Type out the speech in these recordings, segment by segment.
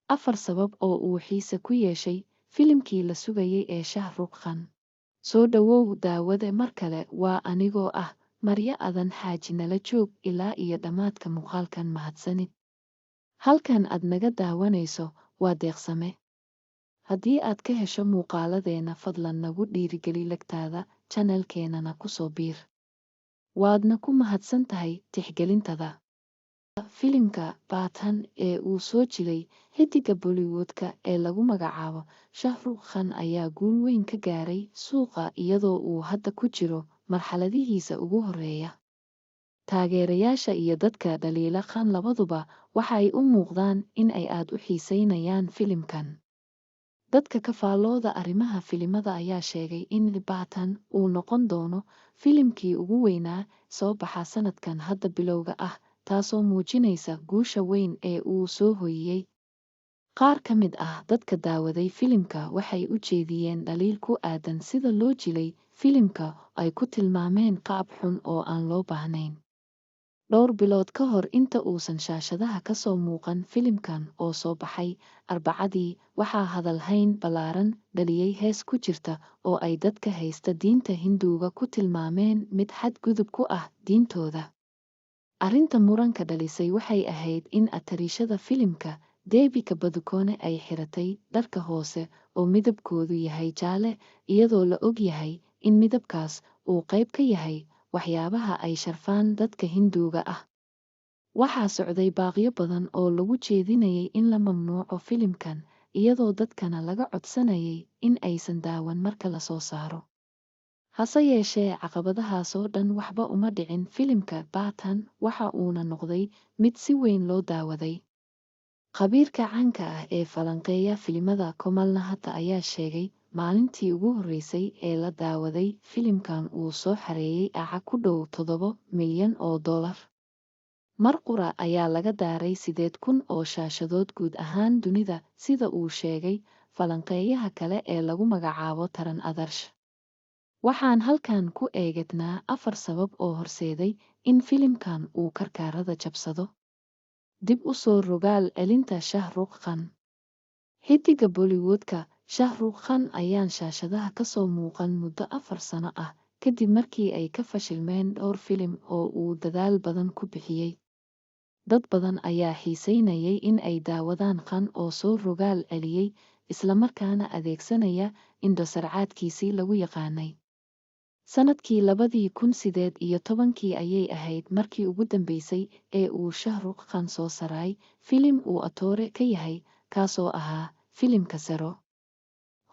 4 sabab oo uu xiise ku yeeshay filimkii la sugayay ee Shah Rukh Khan. Soo dhawow daawade mar kale, waa anigoo ah Marya Adan Xaaji, nala joog ilaa iyo dhammaadka muuqaalkan. Mahadsanid. Halkan aad naga daawanayso waa Deeqsame. Haddii aad ka hesho muuqaaladeena, fadlan nagu dhiirigeli lagtaada channelkeenana ku soo biir. Waadna ku mahadsan tahay tixgelintada. Filimka Pathaan ee uu soo jiray xiddiga Bollywood-ka ee lagu magacaabo Shah Rukh Khan ayaa guul weyn ka gaaray suuqa iyadoo uu hadda ku jiro marxaladihiisa ugu horreeya. Taageerayaasha iyo dadka dhaliila Khan labaduba waxay u muuqdaan in ay aad u xiisaynayaan filimkan. Dadka ka faallooda arrimaha filimada ayaa sheegay in Pathaan uu noqon doono filimkii ugu weynaa soo baxa sanadkan hadda bilowga ah, taasoo muujinaysa guusha weyn ee uu soo hoyiyay. Qaar ka mid ah dadka daawaday filimka waxay u jeediyeen dhaliil ku aadan sida loo jilay filimka, ay ku tilmaameen qaab xun oo aan loo baahnayn. Dhowr bilood ka hor inta uusan shaashadaha ka soo muuqan, filimkan oo soo baxay Arbacadii waxaa hadal hayn ballaaran dhaliyay hees ku jirta oo ay dadka haysta diinta Hinduuga ku tilmaameen mid xadgudub ku ah diintooda. Arrinta muranka dhalisay waxay ahayd in atariishada filimka, Deepika Padukone, ay xiratay dharka hoose oo midabkoodu yahay jaalle, iyadoo la og yahay in midabkaas uu qayb ka yahay waxyaabaha ay sharfaan dadka Hinduuga ah. Waxaa socday baaqyo badan oo lagu jeedinayay in la mamnuuco filimkan, iyadoo dadkana laga codsanayay in aysan daawan marka la soo saaro. Hase yeeshee, caqabadahaasoo dhan waxba uma dhicin. Filimka Pathaan waxa uuna noqday mid si weyn loo daawaday. Khabiirka caanka ah ee falanqeeya filimada Komal Nahata ayaa sheegay maalintii ugu horreysay ee la daawaday filimkan uu soo xareeyay lacag ku dhow $7 milyan. Mar qura ayaa laga daaray 8,000 oo shaashadood guud ahaan dunida, sida uu sheegay falanqeeyaha kale ee lagu magacaabo Taran Adarsh. Waxaan halkan ku eegnaa 4 sabab oo horseeday in filimkan uu karkaarada jabsado. Dib u soo rogaal celinta Shah Rukh Khan. Xiddiga Bollywood-ka Shah Rukh Khan ayaan shaashadaha ka soo muuqan muddo 4 sano ah, kadib markii ay ka fashilmeen dhowr filim oo uu dadaal badan ku bixiyay. Dad badan ayaa xiisaynayay in ay daawadaan Khan oo soo rogaal celiyay, isla markaana adeegsanaya indho-sarcaadkiisii lagu yaqaanay. Sanadkii 2018 ayay ahayd markii ugu dambeysay ee uu Shah Rukh Khan soo saaray filim uu atoore ka yahay, kaasoo ahaa filimka Zero.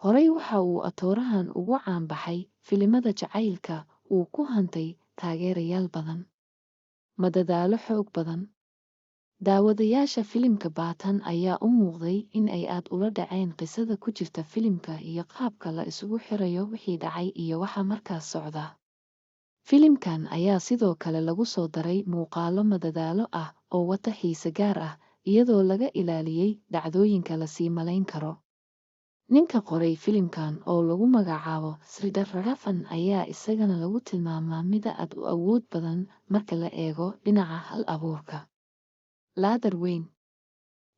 Horey waxa uu atoorahan ugu caan baxay filimada jacaylka, uu ku hantay taageerayaal badan. Madadaalo xoog badan. Daawadayaasha filimka Pathaan ayaa u muuqday in ay aad ula dhaceen qisada ku jirta filimka iyo qaabka la isugu xirayo wixii dhacay iyo waxa markaas socda. Filimkan ayaa sidoo kale lagu soo daray muuqaallo madadaalo ah oo wata xiise gaar ah, iyadoo laga ilaaliyay dhacdooyinka la sii malayn karo. Ninka qoray filimkan oo lagu magacaabo Sridhar Raghavan ayaa isagana lagu tilmaamaa mid aad u awood badan marka la eego dhinaca hal-abuurka. Laadar weyn.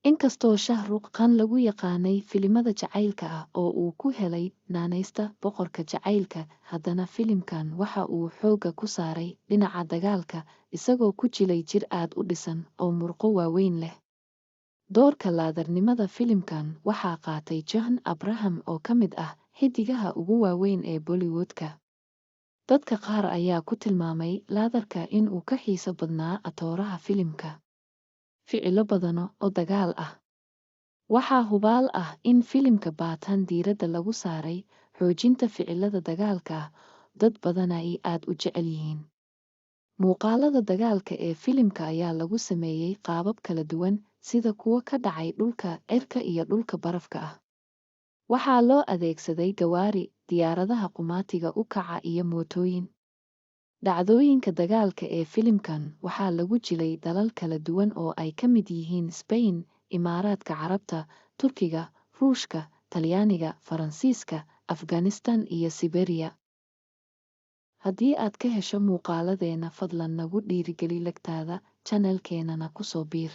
Inkastoo Shah Rukh Khan lagu yaqaanay filimada jacaylka ah oo uu ku helay naanaysta boqorka jacaylka, haddana filimkan waxa uu xoogga ku saaray dhinaca dagaalka, isagoo ku jilay jir aad u dhisan oo murqo waaweyn leh. Doorka laadarnimada filimkan waxaa qaatay John Abraham oo ka mid ah xiddigaha ugu waaweyn ee Bollywood-ka. Dadka qaar ayaa ku tilmaamay laadarka in uu ka xiiso badnaa atooraha filimka. Ficilo badano oo dagaal ah. Waxaa hubaal ah in filimka Pathaan diiradda lagu saaray xoojinta ficilada dagaalka ah, dad badana ay aad u jecel yihiin. Muuqaalada dagaalka ee filimka ayaa lagu sameeyay qaabab kala duwan, sida kuwa ka dhacay dhulka, cirka iyo dhulka barafka ah. Waxaa loo adeegsaday gawaari, diyaaradaha qumaatiga u kaca iyo mootooyin. Dhacdooyinka dagaalka ee filimkan waxaa lagu jilay dalal kala duwan oo ay ka mid yihiin Spain, Imaaraadka Carabta, Turkiga, Ruushka, Talyaaniga, Faransiiska, Afghanistan iyo Siberia. Haddii aad ka hesho muuqaaladeena, fadlan nagu dhiirigeli lagtaada channelkeenana ku soo biir.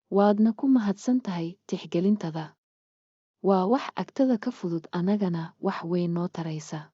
waadna ku mahadsan tahay tixgelintada. Waa wax agtada ka fudud annagana wax weyn noo taraysa.